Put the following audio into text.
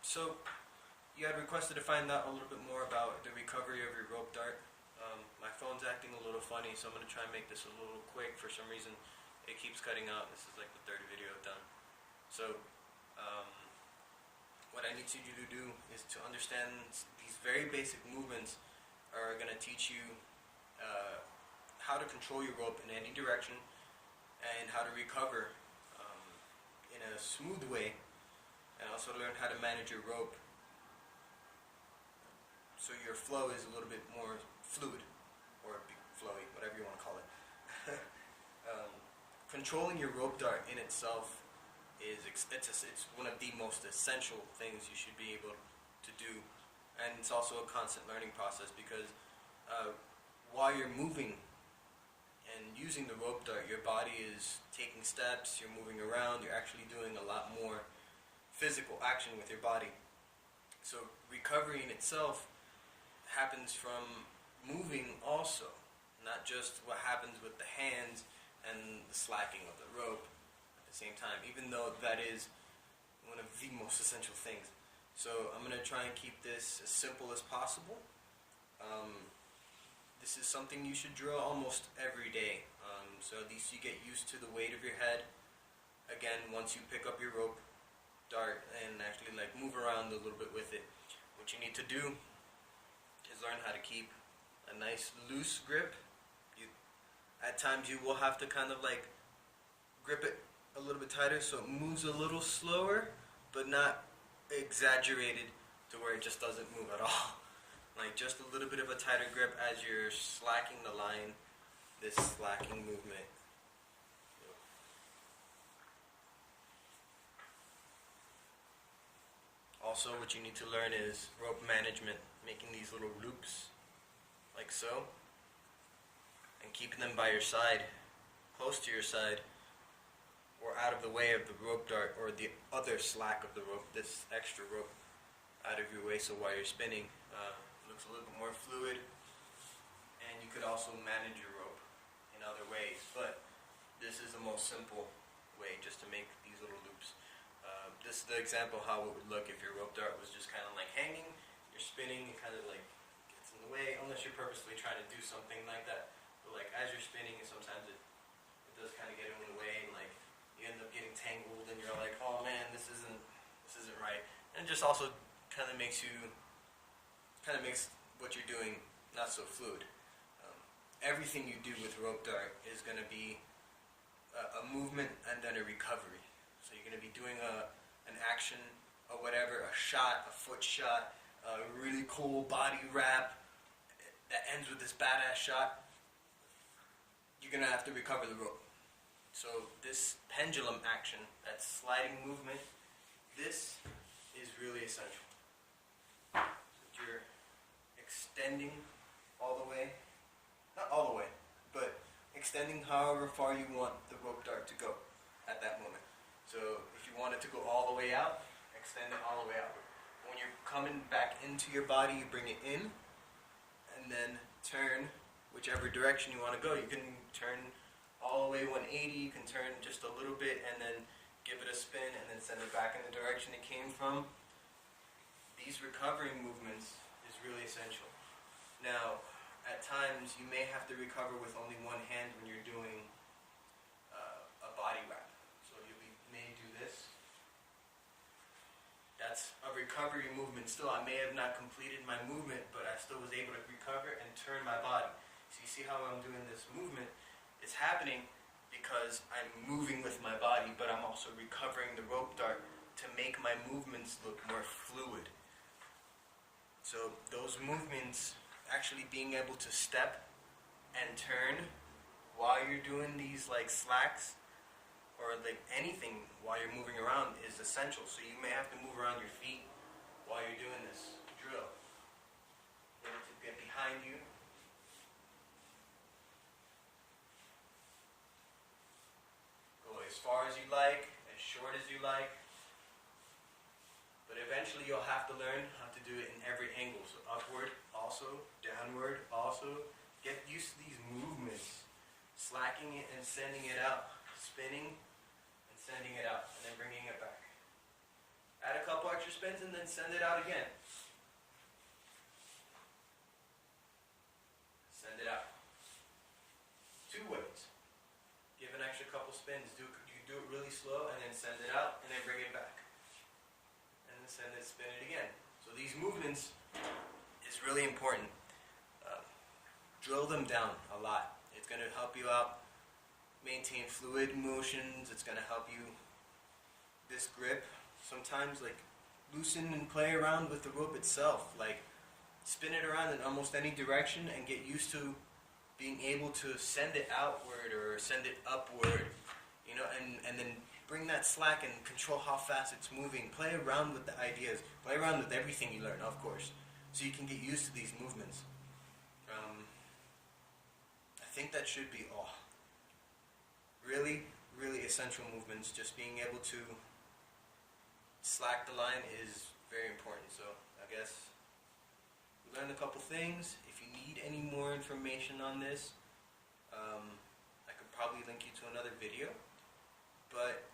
So, you had requested to find out a little bit more about the recovery of your rope dart. My phone's acting a little funny, so I'm going to try and make this a little quick. For some reason, it keeps cutting out. This is like the third video I've done. So, what I need you to do is to understand these very basic movements are going to teach you how to control your rope in any direction and how to recover in a smooth way, and also learn how to manage your rope so your flow is a little bit more fluid or flowy, whatever you want to call it. Controlling your rope dart in itself is it's one of the most essential things you should be able to do, and it's also a constant learning process because while you're moving and using the rope dart, your body is taking steps, you're moving around, you're actually doing a lot more physical action with your body. So recovery in itself happens from moving also, not just what happens with the hands and the slacking of the rope at the same time, even though that is one of the most essential things. So I'm going to try and keep this as simple as possible. This is something you should drill almost every day, so at least you get used to the weight of your head. Again, once you pick up your rope dart and actually like move around a little bit with it, what you need to do is learn how to keep a nice loose grip. At times you will have to kind of like grip it a little bit tighter so it moves a little slower, but not exaggerated to where it just doesn't move at all. Like just a little bit of a tighter grip as you're slacking the line, this slacking movement. Also, what you need to learn is rope management, making these little loops like so, and keeping them by your side, close to your side, or out of the way of the rope dart or the other slack of the rope, this extra rope out of your way, so while you're spinning, looks a little bit more fluid. And you could also manage your rope in other ways, but this is the most simple way, just to make these little loops. This is the example how it would look if your rope dart was just kind of like hanging, you're spinning, it kind of like gets in the way, unless you're purposely trying to do something like that. But like as you're spinning, sometimes it does kind of get in the way, and like you end up getting tangled, and you're like, oh man, this isn't right. And it just also kind of makes what you're doing not so fluid. Everything you do with rope dart is going to be a movement and then a recovery. So you're going to be doing an action or whatever, a shot, a foot shot, a really cool body wrap that ends with this badass shot. You're going to have to recover the rope. So this pendulum action, that sliding movement, this is really essential. So you're extending all the way, not all the way, but extending however far you want the rope dart to go at that moment. So if you want it to go all the way out, extend it all the way out. When you're coming back into your body, you bring it in, and then turn whichever direction you want to go. You can turn all the way 180, you can turn just a little bit, and then give it a spin, and then send it back in the direction it came from. These recovery movements is really essential. Now, at times, you may have to recover with only one hand when you're doing a body wrap. So you may do this. That's a recovery movement still. I may have not completed my movement, but I still was able to recover and turn my body. So you see how I'm doing this movement? It's happening because I'm moving with my body, but I'm also recovering the rope dart to make my movements look more fluid. So those movements, actually being able to step and turn while you're doing these like slacks or like anything while you're moving around, is essential. So you may have to move around your feet while you're doing this drill. You have to get behind you. Go as far as you like, as short as you like. But eventually you'll have to learn how to do it in every angle. So upward, also, downward, also. Get used to these movements. Slacking it and sending it out. Spinning and sending it out. And then bringing it back. Add a couple extra bunch of spins and then send it out again. Send it out. 2 ways. Give an extra couple spins. You do it really slow and then send it out and then bring it back. And then send it, spin it again. So these movements is really important. Drill them down a lot. It's going to help you out maintain fluid motions. It's going to help you this grip. Sometimes like loosen and play around with the rope itself. Like spin it around in almost any direction and get used to being able to send it outward or send it upward. You know, and then bring that slack and control how fast it's moving. Play around with the ideas. Play around with everything you learn, of course, so you can get used to these movements. I think that should be all. Really, really essential movements. Just being able to slack the line is very important. So I guess we learned a couple things. If you need any more information on this, I could probably link you to another video. But